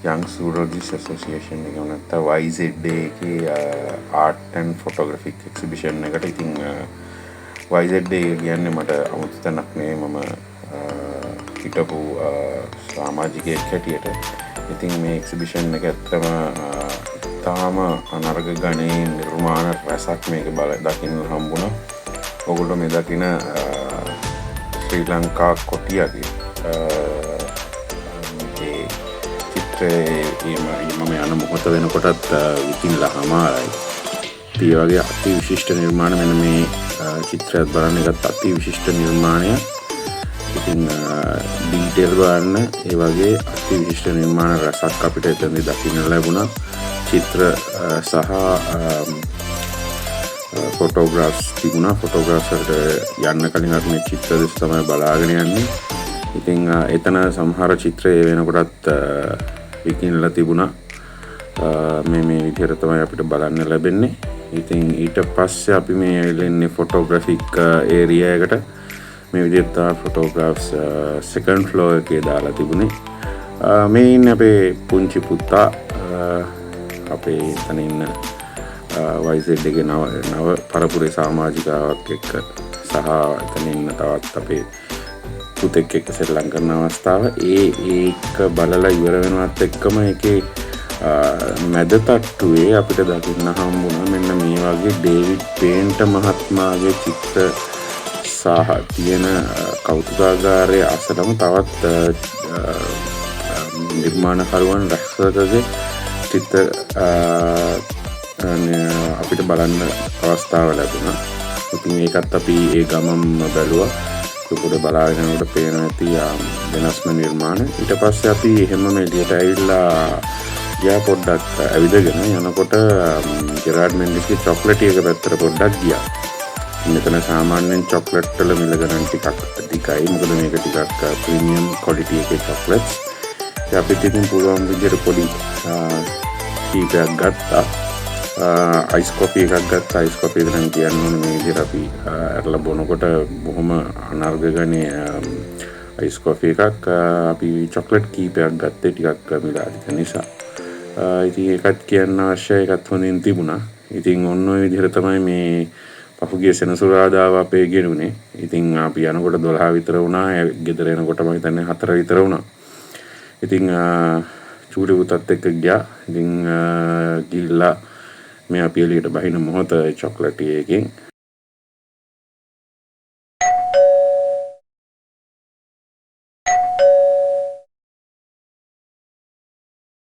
Young Zoologists Association එක නැත්නම් YZA එකේ art and photographic exhibition එකට. ඉතින් YZA කියන්නේ මට 아무තු තැනක් නෙවෙයි. මම හිටපු සමාජිකයෙක් හැටියට. ඉතින් මේ එක්සිබිෂන් එක ඇත්තම තාම අනර්ග ගණයේ නිර්මාණ රැසක් මේක දකින්න හම්බුණා. ඔයගොල්ලෝ මේ දකින ශ්‍රී ලංකා කොටියගේ මම යන මොහොත වෙනකොටත් විකිනලා හමාරයි. ඒ වගේ අති විශිෂ්ට නිර්මාණ මෙන්න මේ චිත්‍රයත් බලන්න එකත් අති විශිෂ්ට නිර්මාණයක්. ඉතින් ඩීටේල් ගන්න ඒ වගේ අති විශිෂ්ට නිර්මාණ රසක් අපිට එතනදී දකින්න ලැබුණා. චිත්‍ර සහ ෆොටෝග්‍රාෆ්ස් තිබුණා. ෆොටෝග්‍රාෆ්ස් වලට යන්න කලින් අපි මේ චිත්‍ර දෙස තමයි බලාගෙන යන්නේ. ඉතින් එතන සමහර චිත්‍ර ඒ වෙනකොටත් විකිනලා තිබුණා. මේ විදිහට තමයි අපිට බලන්න ලැබෙන්නේ. ඉතින් ඊට පස්සේ අපි මේ එන්නේ ෆොටෝග්‍රැෆික් ඒරියා එකට. මේ විදිහට ෆොටෝග්‍රාෆ්ස් සෙකන්ඩ් ෆ්ලෝර් එකේ දාලා තිබුණේ. මේ ඉන්නේ අපේ පුංචි පුතා අපේ එතන ඉන්න YZ එකේ නව පරපුරේ සමාජිකාවක් එක්ක සහ එතන ඉන්න තවත් අපේ පුතෙක් එක්ක සෙල්ලම් කරන අවස්ථාව. ඒක බලලා ඉවර වෙනවත් එක්කම ඒකේ මැද තට්ටුවේ අපිට දකින්න හම්බුණා මෙන්න මේ වගේ ඩේවිඩ් පේන්ටර් මහත්මයාගේ චිත්‍ර සහ තියෙන කෞතුකාගාරයේ අසලම තවත් නිර්මාණකරුවන් රැස්කරගේ චිත්‍ර අපිට බලන්න අවස්ථාව ලැබුණා. ඉතින් ඒකත් අපි ඒ ගමම බැලුවා. පොඩ බලාගෙන යනකොට පේන ඇති වෙනස්ම නිර්මාණ. ඊට පස්සේ අපි එහෙම එළියට ඇවිල්ලා ගියා පොඩ්ඩක් ඇවිදගෙන යනකොට ජෙරාඩ් මෙන්ඩිස්ගේ චොක්ලට් එක පැත්තට පොඩ්ඩක් ගියා. මෙතන සාමාන්‍යයෙන් චොක්ලට් වල මිල ගණන් ටිකක් අධිකයි. මොකද මේක ටිකක් ප්‍රීමියම් ක්වොලිටි එකේ චොක්ලට්ස්. අපිට ඉතින් පුළුවන් විදිහට පොඩි කීපයක් ගත්තා. අයිස් කොපි එකක් ගත්තා. අයිස් කොපි එක නම් කියන්නේ මේ විදිහට අපි අරලා බොනකොට බොහොම අනර්ග ගණයේ අයිස් කොපි එකක්. අපි චොක්ලට් කීපයක් ගත්තේ ටිකක් මිල අධික නිසා. ඉතින් ඒකත් කියන්න අවශ්‍යයි. ඒකත් හොඳින් තිබුණා. ඉතින් ඔන්න ඔය විදිහට තමයි මේ පහුගිය සෙනසුරාදාව අපේ ගෙනුනේ. ඉතින් අපි යනකොට 12 විතර වුණා. ගෙදර එනකොට මම හිතන්නේ 4 විතර වුණා. ඉතින් චූටි පුතත් එක්ක ගියා. ඉතින් ගිහිල්ලා මේ අපි එළියට බහින මොහොත චොක්ලට් එකකින්